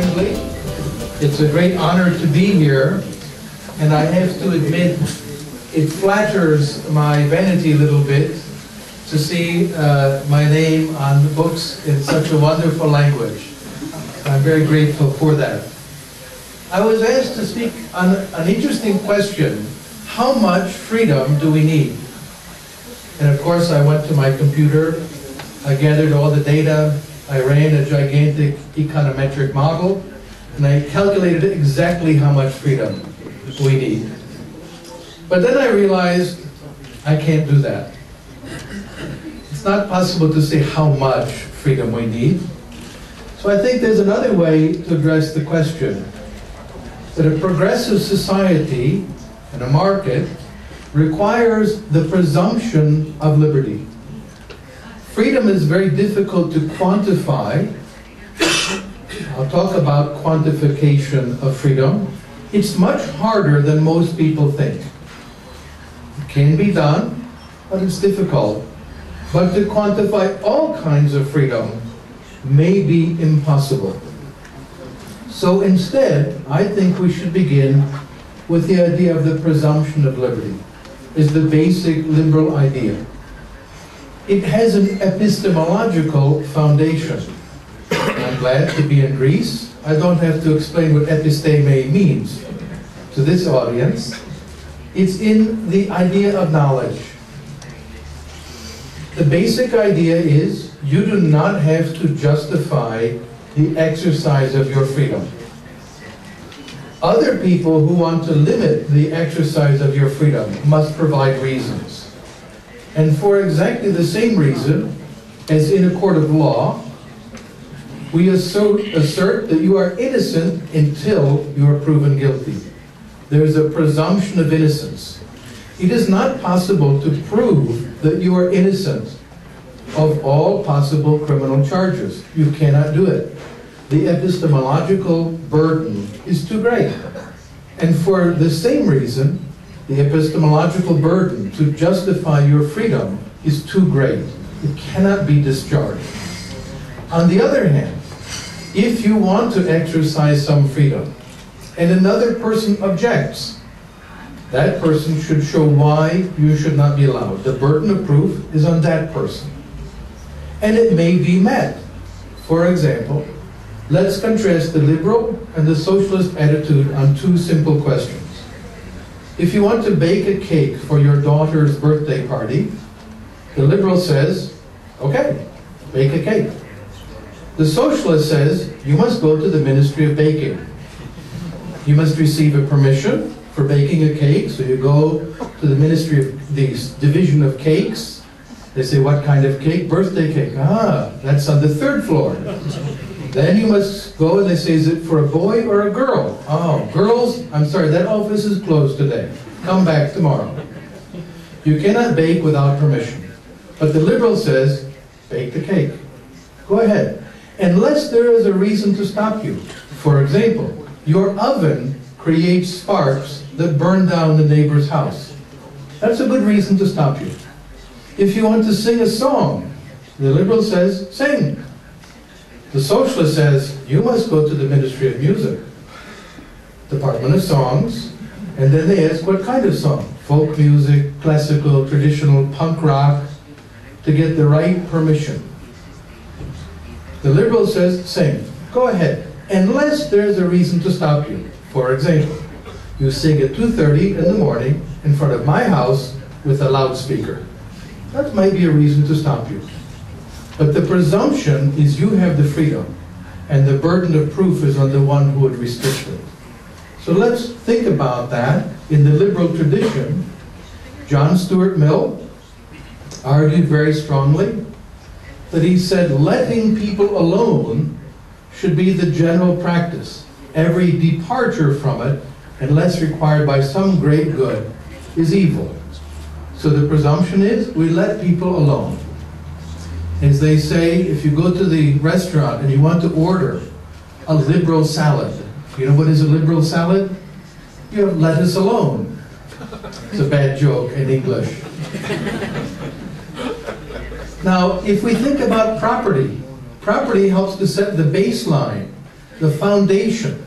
kindly. It's a great honor to be here, and I have to admit, it flatters my vanity a little bit to see my name on the books in such a wonderful language. I'm very grateful for that. I was asked to speak on an interesting question: how much freedom do we need? And of course, I went to my computer, I gathered all the data, I ran a gigantic econometric model, and I calculated exactly how much freedom we need. But then I realized I can't do that. It's not possible to say how much freedom we need. So I think there's another way to address the question: that a progressive society and a market requires the presumption of liberty. Freedom is very difficult to quantify. I'll talk about quantification of freedom. It's much harder than most people think. It can be done, but it's difficult. But to quantify all kinds of freedom may be impossible. So instead, I think we should begin with the idea of the presumption of liberty. Is the basic liberal idea. It has an epistemological foundation. I'm glad to be in Greece. I don't have to explain what episteme means to this audience. It's in the idea of knowledge. The basic idea is you do not have to justify the exercise of your freedom. Other people who want to limit the exercise of your freedom must provide reasons. And for exactly the same reason, as in a court of law, we assert that you are innocent until you are proven guilty. There is a presumption of innocence. It is not possible to prove that you are innocent of all possible criminal charges. You cannot do it. The epistemological burden is too great. And for the same reason, the epistemological burden to justify your freedom is too great. It cannot be discharged. On the other hand, if you want to exercise some freedom and another person objects, that person should show why you should not be allowed. The burden of proof is on that person. And it may be met. For example, let's contrast the liberal and the socialist attitude on two simple questions. If you want to bake a cake for your daughter's birthday party, the liberal says, okay, bake a cake. The socialist says, you must go to the Ministry of Baking. You must receive a permission for baking a cake, so you go to the Ministry of the Division of Cakes. They say, what kind of cake? Birthday cake. Ah, that's on the 3rd floor. Then you must go and they say, is it for a boy or a girl? Oh, girls, I'm sorry, that office is closed today. Come back tomorrow. You cannot bake without permission. But the liberal says, bake the cake. Go ahead. Unless there is a reason to stop you. For example, your oven creates sparks that burn down the neighbor's house. That's a good reason to stop you. If you want to sing a song, the liberal says, sing. The socialist says, you must go to the Ministry of Music, Department of Songs, and then they ask, what kind of song? Folk music, classical, traditional, punk rock, to get the right permission. The liberal says, sing. Go ahead, unless there's a reason to stop you. For example, you sing at 2:30 in the morning in front of my house with a loudspeaker. That might be a reason to stop you. But the presumption is you have the freedom, and the burden of proof is on the one who would restrict it. So let's think about that. In the liberal tradition, John Stuart Mill argued very strongly that he said letting people alone should be the general practice. Every departure from it, unless required by some great good, is evil. So the presumption is we let people alone. As they say, if you go to the restaurant and you want to order a liberal salad, you know what is a liberal salad? You have lettuce alone. It's a bad joke in English. Now, if we think about property, property helps to set the baseline. the foundation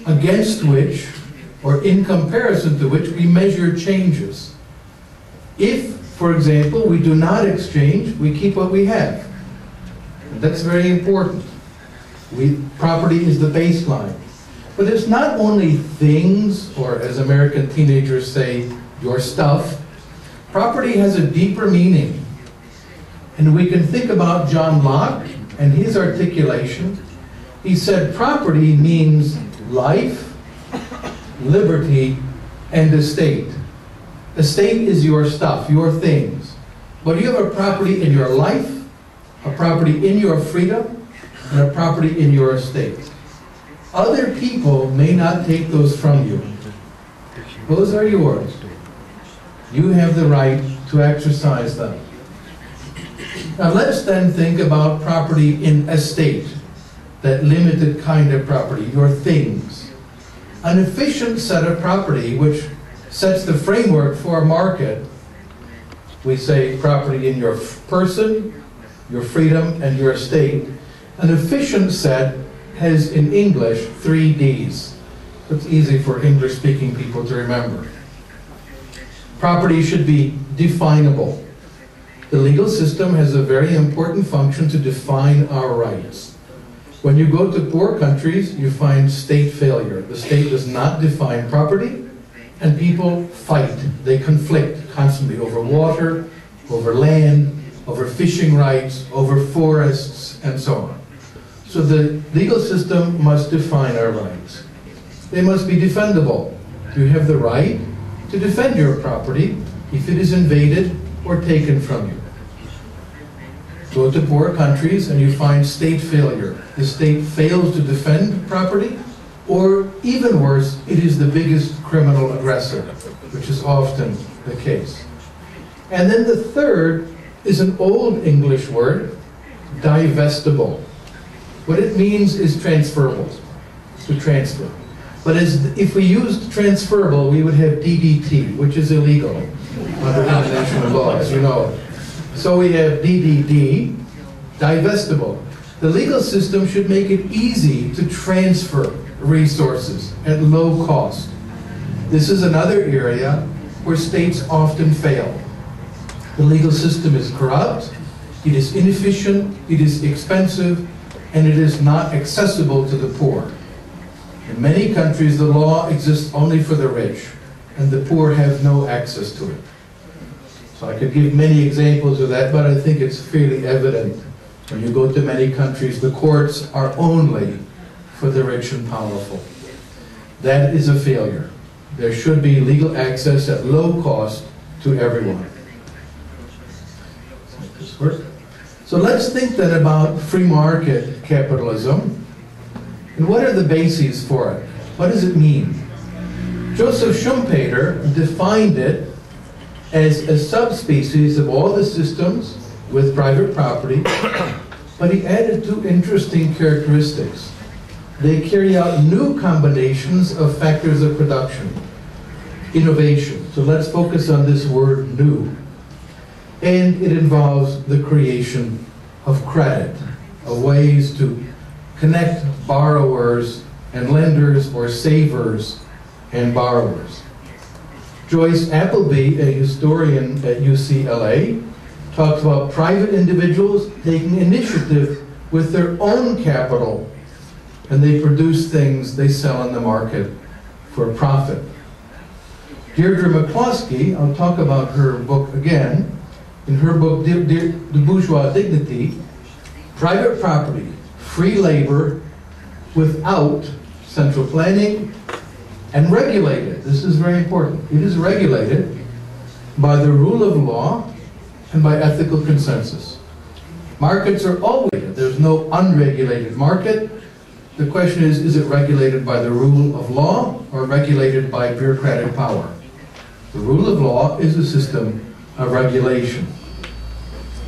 against which, or in comparison to which, we measure changes. If, for example, we do not exchange, we keep what we have. And that's very important. Property is the baseline. But it's not only things, or as American teenagers say, your stuff. Property has a deeper meaning. And we can think about John Locke and his articulation. He said property means life, liberty, and estate. Estate is your stuff, your things. But you have a property in your life, a property in your freedom, and a property in your estate. Other people may not take those from you. Those are yours. You have the right to exercise them. Now let's then think about property in estate, that limited kind of property, your things. An efficient set of property which sets the framework for a market. We say property in your person, your freedom, and your estate. An efficient set has in English 3 Ds. It's easy for English-speaking people to remember. Property should be definable. The legal system has a very important function to define our rights. When you go to poor countries, you find state failure. The state does not define property, and people fight. They conflict constantly over water, over land, over fishing rights, over forests, and so on. So the legal system must define our rights. They must be defendable. You have the right to defend your property if it is invaded or taken from you. Go to poor countries and you find state failure. The state fails to defend property, or even worse, it is the biggest criminal aggressor, which is often the case. And then the third is an old English word, divestible. What it means is transferable, to transfer. But if we used transferable, we would have DDT, which is illegal under international law, as you know. So we have DDD, divestible. The legal system should make it easy to transfer resources at low cost. This is another area where states often fail. The legal system is corrupt, it is inefficient, it is expensive, and it is not accessible to the poor. In many countries, the law exists only for the rich, and the poor have no access to it. So I could give many examples of that, but I think it's fairly evident. When you go to many countries, the courts are only for the rich and powerful. That is a failure. There should be legal access at low cost to everyone. Make this work. So let's think then about free market capitalism. And what are the bases for it? What does it mean? Joseph Schumpeter defined it as a subspecies of all the systems with private property, but he added 2 interesting characteristics. They carry out new combinations of factors of production, innovation. So let's focus on this word new. And it involves the creation of credit, of ways to connect borrowers and lenders, or savers and borrowers. Joyce Appleby, a historian at UCLA, talks about private individuals taking initiative with their own capital, and they produce things they sell on the market for profit. Deirdre McCloskey, I'll talk about her book again. In her book, The Bourgeois Dignity, private property, free labor without central planning, and regulated. This is very important. It is regulated by the rule of law and by ethical consensus. Markets are always, there's no unregulated market. The question is it regulated by the rule of law or regulated by bureaucratic power? The rule of law is a system of regulation.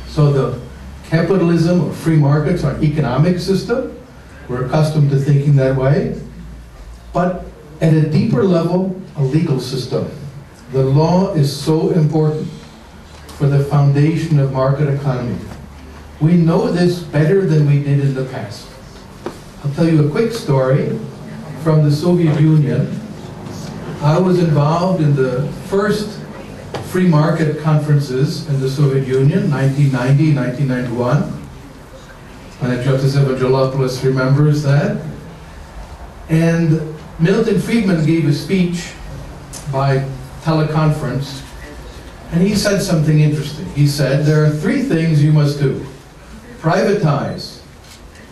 So the capitalism or free markets are an economic system. We're accustomed to thinking that way. But at a deeper level, a legal system. The law is so important for the foundation of market economy. We know this better than we did in the past. I'll tell you a quick story from the Soviet Union. I was involved in the first free market conferences in the Soviet Union, 1990, 1991. Anacletus Evangelopoulos remembers that. And Milton Friedman gave a speech by teleconference, and he said something interesting. He said, there are three things you must do: privatize,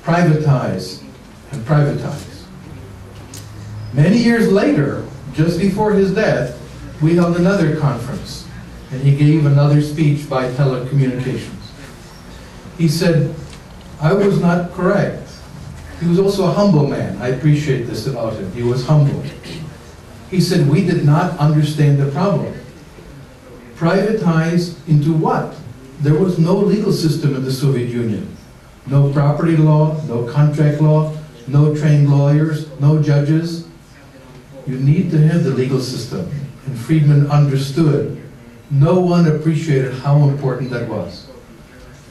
privatize, and privatize. Many years later, just before his death, we held another conference, and he gave another speech by telecommunications. He said, I was not correct. He was also a humble man. I appreciate this about him. He was humble. He said, we did not understand the problem. Privatize into what? There was no legal system in the Soviet Union. No property law, no contract law, no trained lawyers, no judges. You need to have the legal system. And Friedman understood. No one appreciated how important that was.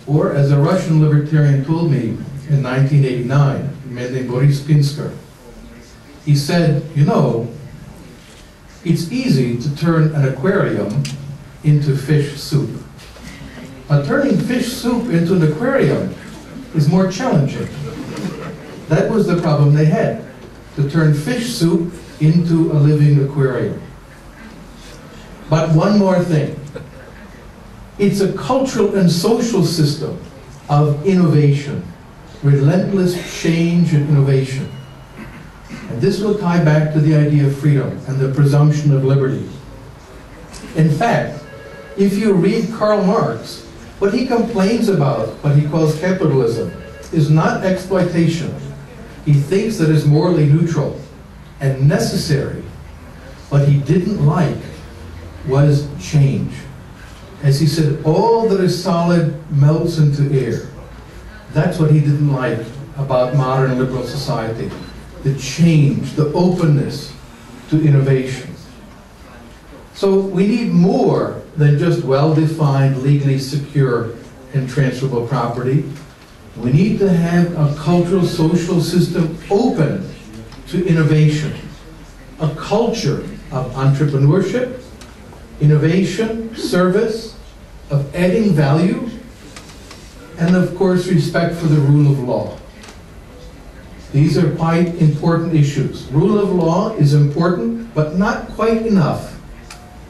Or, as a Russian libertarian told me in 1989, a man named Boris Pinsker, he said, you know, it's easy to turn an aquarium into fish soup. But turning fish soup into an aquarium is more challenging. That was the problem they had, to turn fish soup into a living aquarium. But one more thing. It's a cultural and social system of innovation, relentless change and innovation. And this will tie back to the idea of freedom and the presumption of liberty. In fact, if you read Karl Marx, what he complains about, what he calls capitalism, is not exploitation. He thinks that it's morally neutral and necessary. What he didn't like was change. As he said, all that is solid melts into air. That's what he didn't like about modern liberal society. The change, the openness to innovation. So we need more than just well-defined, legally secure and transferable property. We need to have a cultural, social system open to innovation. A culture of entrepreneurship, innovation, service, of adding value, and of course respect for the rule of law. These are quite important issues. Rule of law is important, but not quite enough.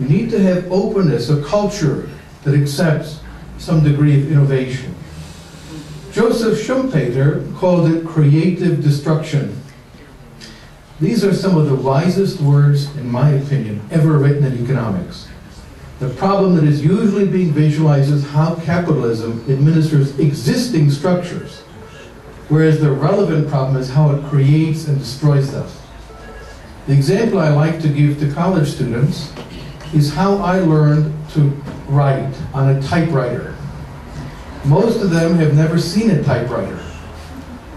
We need to have openness, a culture that accepts some degree of innovation. Joseph Schumpeter called it creative destruction. These are some of the wisest words, in my opinion, ever written in economics. The problem that is usually being visualized is how capitalism administers existing structures, whereas the relevant problem is how it creates and destroys them. The example I like to give to college students is how I learned to write on a typewriter. Most of them have never seen a typewriter.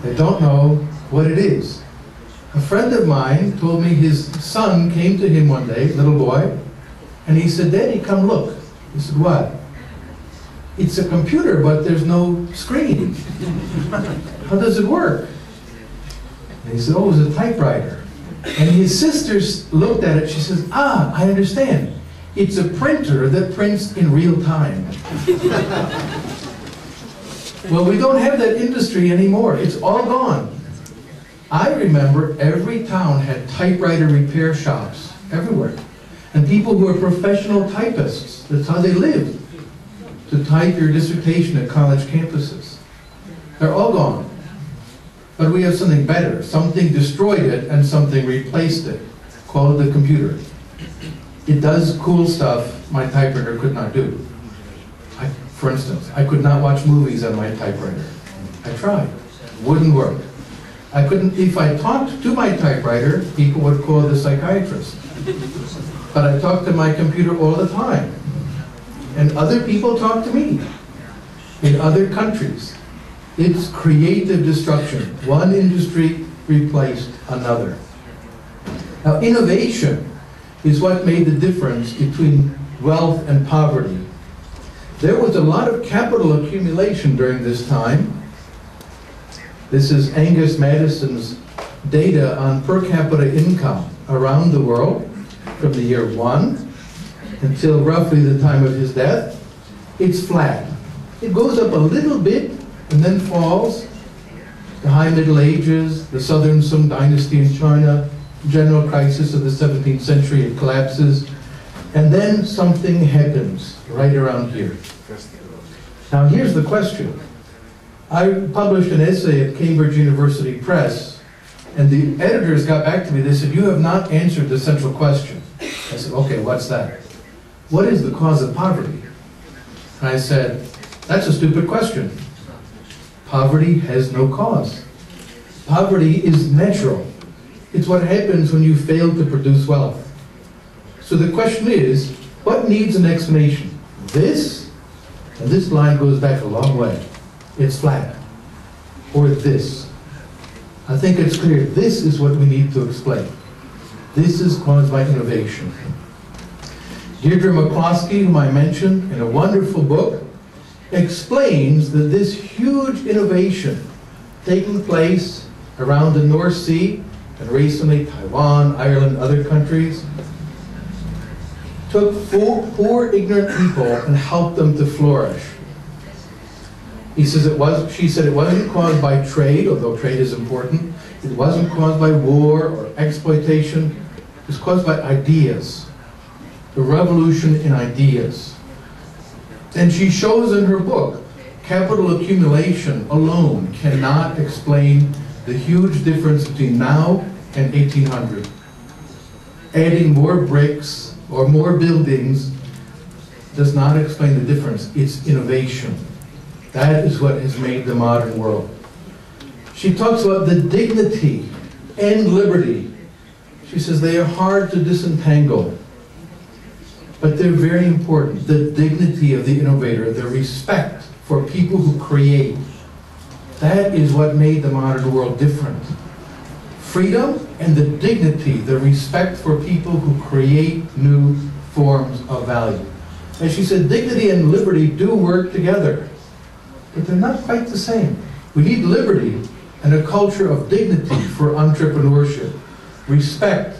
They don't know what it is. A friend of mine told me his son came to him one day, little boy, and he said, "Daddy, come look." He said, "What?" "It's a computer, but there's no screen. How does it work?" And he said, "Oh, it's a typewriter." And his sister looked at it. She says, "Ah, I understand. It's a printer that prints in real time." Well, we don't have that industry anymore. It's all gone. I remember every town had typewriter repair shops everywhere. And people who are professional typists, that's how they lived, to type your dissertation at college campuses. They're all gone. But we have something better. Something destroyed it and something replaced it, called the computer. It does cool stuff my typewriter could not do. For instance, I could not watch movies on my typewriter. I tried. Wouldn't work. I couldn't, if I talked to my typewriter, people would call the psychiatrist. But I talked to my computer all the time. And other people talk to me in other countries. It's creative destruction. One industry replaced another. Now, innovation is what made the difference between wealth and poverty. There was a lot of capital accumulation during this time, This is Angus Madison's data on per capita income around the world from the year 1 until roughly the time of his death. It's flat. It goes up a little bit and then falls. The High Middle Ages, the Southern Sung Dynasty in China, general crisis of the 17th century, it collapses. And then something happens right around here. Now here's the question. I published an essay at Cambridge University Press, and the editors got back to me. They said, "You have not answered the central question." I said, "Okay, what's that?" "What is the cause of poverty?" And I said, "That's a stupid question. Poverty has no cause. Poverty is natural. It's what happens when you fail to produce wealth. So the question is, what needs an explanation? This, and this line goes back a long way. It's flat. Or this. I think it's clear. This is what we need to explain. This is caused by innovation." Deirdre McCloskey, whom I mentioned in a wonderful book, explains that this huge innovation taking place around the North Sea and recently Taiwan, Ireland, other countries, took poor ignorant people and helped them to flourish. She said it wasn't caused by trade, although trade is important. It wasn't caused by war or exploitation. It was caused by ideas. The revolution in ideas. And she shows in her book, capital accumulation alone cannot explain the huge difference between now and 1800. Adding more bricks or more buildings does not explain the difference. It's innovation. That is what has made the modern world. She talks about the dignity and liberty. She says they are hard to disentangle, but they're very important. The dignity of the innovator, the respect for people who create, that is what made the modern world different. Freedom and the dignity, the respect for people who create new forms of value. And she said dignity and liberty do work together, but they're not quite the same. We need liberty and a culture of dignity for entrepreneurship, respect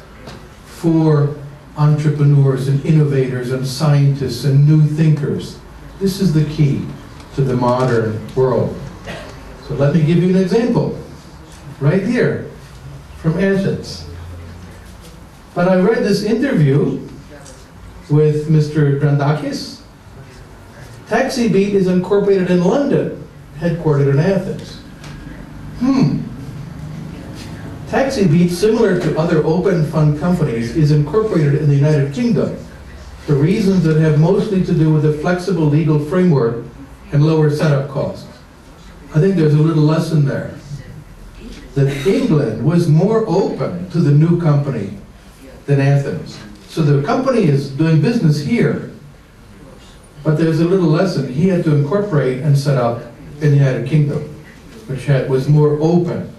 for entrepreneurs and innovators and scientists and new thinkers. This is the key to the modern world. So let me give you an example, right here, from Athens. But I read this interview with Mr. Grandakis. TaxiBeat is incorporated in London, headquartered in Athens. TaxiBeat, similar to other open fund companies, is incorporated in the United Kingdom for reasons that have mostly to do with a flexible legal framework and lower setup costs. I think there's a little lesson there. That England was more open to the new company than Athens. So the company is doing business here, but there's a little lesson. He had to incorporate and set up in the United Kingdom, which was more open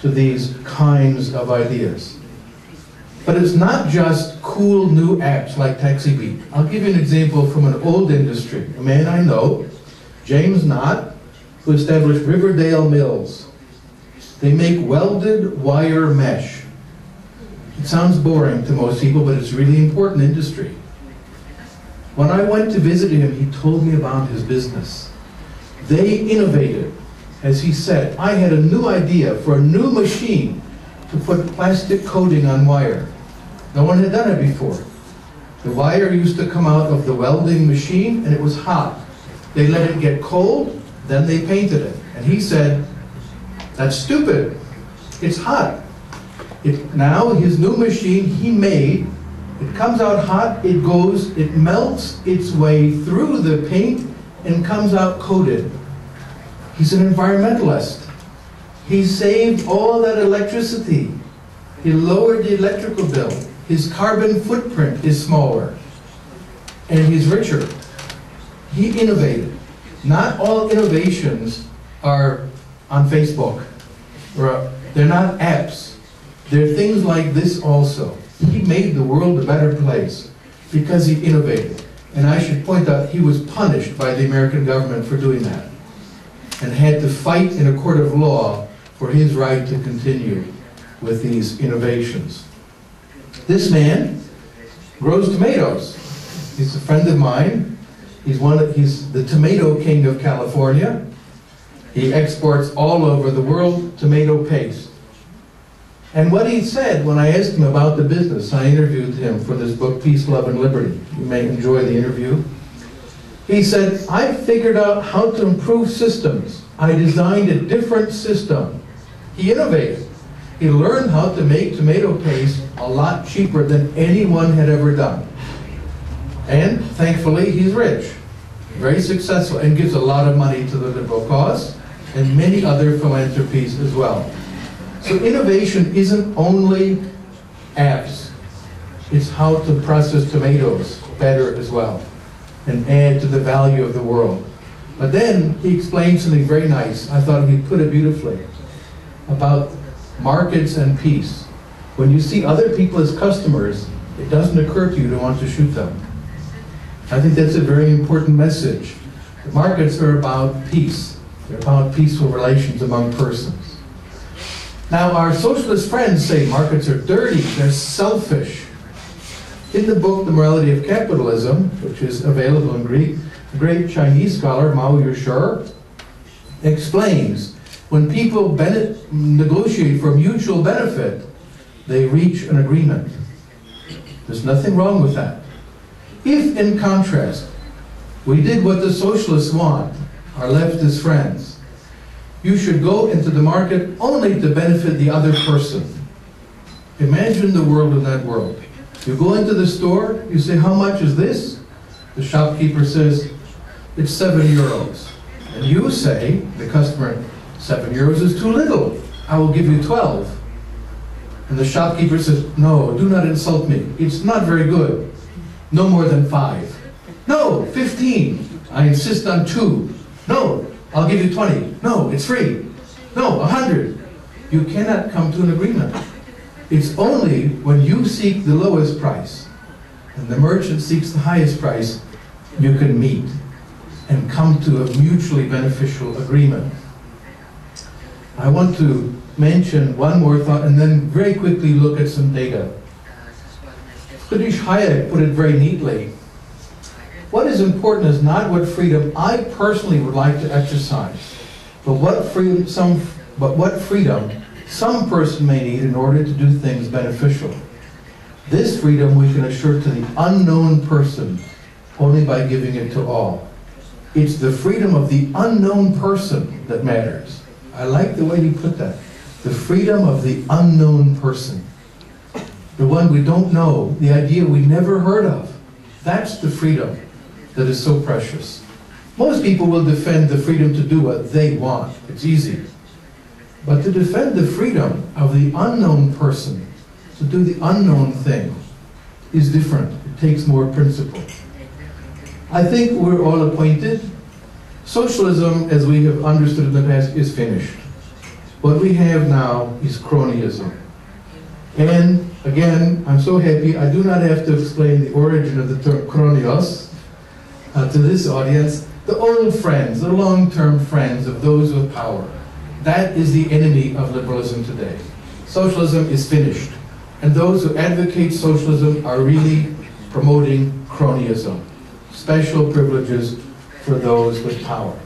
to these kinds of ideas. But it's not just cool new apps like TaxiBeat. I'll give you an example from an old industry. A man I know, James Knott, who established Riverdale Mills. They make welded wire mesh. It sounds boring to most people, but it's really important industry. When I went to visit him, he told me about his business. They innovated. As he said, I had a new idea for a new machine to put plastic coating on wire. No one had done it before. The wire used to come out of the welding machine and it was hot. They let it get cold, then they painted it. And he said, that's stupid. It's hot. Now his new machine he made, it comes out hot, it melts its way through the paint and comes out coated. He's an environmentalist. He saved all that electricity. He lowered the electrical bill. His carbon footprint is smaller. And he's richer. He innovated. Not all innovations are on Facebook. They're not apps. They're things like this also. He made the world a better place because he innovated. And I should point out, he was punished by the American government for doing that, and had to fight in a court of law for his right to continue with these innovations. This man grows tomatoes. He's a friend of mine. He's the tomato king of California. He exports all over the world tomato paste. And what he said when I asked him about the business, I interviewed him for this book, Peace, Love, and Liberty. You may enjoy the interview. He said, I figured out how to improve systems. I designed a different system. He innovated. He learned how to make tomato paste a lot cheaper than anyone had ever done. And thankfully, he's rich, very successful, and gives a lot of money to the liberal cause and many other philanthropies as well. So innovation isn't only apps. It's how to process tomatoes better as well and add to the value of the world. But then he explained something very nice. I thought he put it beautifully about markets and peace. When you see other people as customers, it doesn't occur to you to want to shoot them. I think that's a very important message. The markets are about peace. They're about peaceful relations among persons. Now, our socialist friends say markets are dirty, they're selfish. In the book, The Morality of Capitalism, which is available in Greek, the great Chinese scholar Mao Yushur explains, when people negotiate for mutual benefit, they reach an agreement. There's nothing wrong with that. If, in contrast, we did what the socialists want, our leftist friends, you should go into the market only to benefit the other person. Imagine the world in that world. You go into the store, you say, how much is this? The shopkeeper says, it's 7 euros. And you say, the customer, 7 euros is too little. I will give you 12. And the shopkeeper says, no, do not insult me. It's not very good. No more than 5. No, 15. I insist on 2. No, I'll give you 20. No, it's free. No, 100. You cannot come to an agreement. It's only when you seek the lowest price and the merchant seeks the highest price, you can meet and come to a mutually beneficial agreement. I want to mention one more thought and then very quickly look at some data. Friedrich Hayek put it very neatly. What is important is not what freedom I personally would like to exercise, but what freedom some person may need in order to do things beneficial. This freedom we can assure to the unknown person only by giving it to all. It's the freedom of the unknown person that matters. I like the way he put that. The freedom of the unknown person. The one we don't know, the idea we never heard of. That's the freedom that is so precious. Most people will defend the freedom to do what they want. It's easy. But to defend the freedom of the unknown person, to do the unknown thing, is different. It takes more principle. I think we're all acquainted. Socialism, as we have understood in the past, is finished. What we have now is cronyism. And again, I'm so happy I do not have to explain the origin of the term kronios to this audience. The old friends, the long-term friends of those with power. That is the enemy of liberalism today. Socialism is finished. And those who advocate socialism are really promoting cronyism. Special privileges for those with power.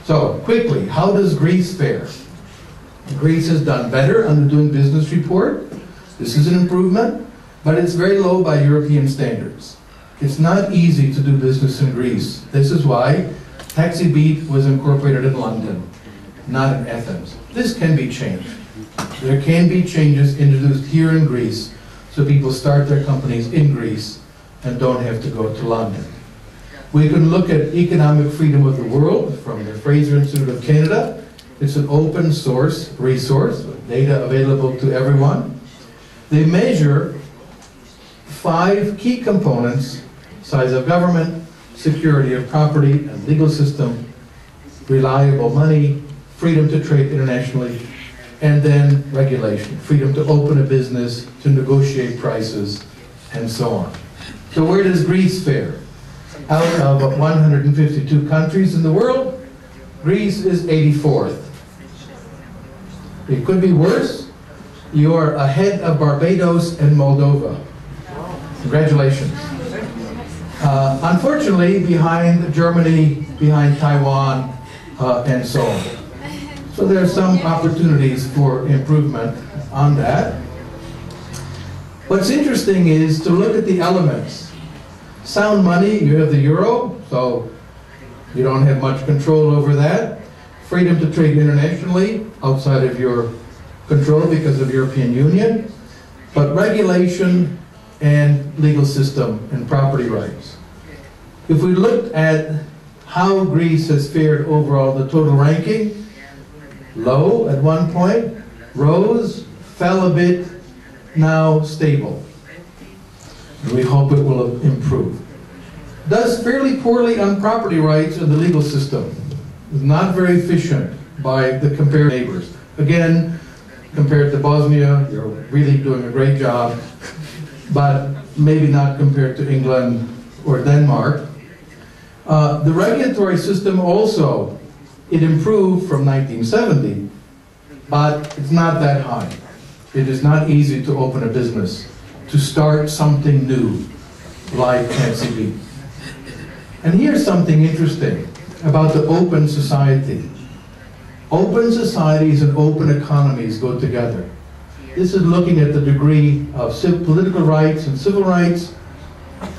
So, quickly, how does Greece fare? Greece has done better on the Doing Business report. This is an improvement, but it's very low by European standards. It's not easy to do business in Greece. This is why Taxi Beat was incorporated in London, not in Athens. This can be changed. There can be changes introduced here in Greece so people start their companies in Greece and don't have to go to London. We can look at economic freedom of the world from the Fraser Institute of Canada. It's an open source resource with data available to everyone. They measure 5 key components: size of government, security of property and legal system, reliable money, freedom to trade internationally, and then regulation, freedom to open a business, to negotiate prices, and so on. So where does Greece fare? Out of 152 countries in the world, Greece is 84th. It could be worse. You are ahead of Barbados and Moldova. Congratulations. Unfortunately, behind Germany, behind Taiwan, and so on. So there are some opportunities for improvement on that. What's interesting is to look at the elements. Sound money, you have the euro, so you don't have much control over that. Freedom to trade internationally, outside of your control because of European Union. But regulation and legal system and property rights. If we looked at how Greece has fared overall, the total ranking, low at one point, rose, fell a bit, now stable. And we hope it will improve. Does fairly poorly on property rights and the legal system. Is not very efficient by the compared neighbors. Again, compared to Bosnia, you're really doing a great job, but maybe not compared to England or Denmark. The regulatory system also, it improved from 1970, but it's not that high. It is not easy to open a business, to start something new, like NCB. And here's something interesting about the open society. Open societies and open economies go together. This is looking at the degree of political rights and civil rights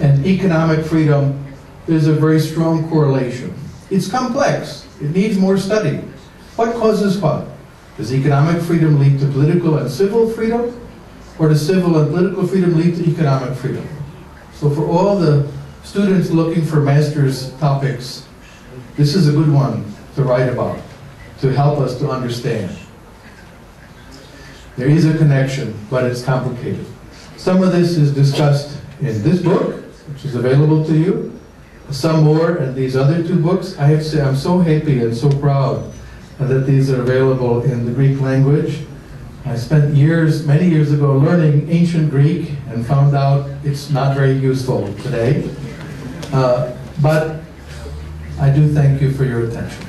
and economic freedom. There's a very strong correlation. It's complex. It needs more study. What causes what? Does economic freedom lead to political and civil freedom? Or does civil and political freedom lead to economic freedom? So for all the students looking for master's topics, this is a good one to write about, to help us to understand. There is a connection, but it's complicated. Some of this is discussed in this book, which is available to you. Some more in these other two books. I have to say, I'm so happy and so proud that these are available in the Greek language. I spent years, many years ago, learning ancient Greek and found out it's not very useful today. But I do thank you for your attention.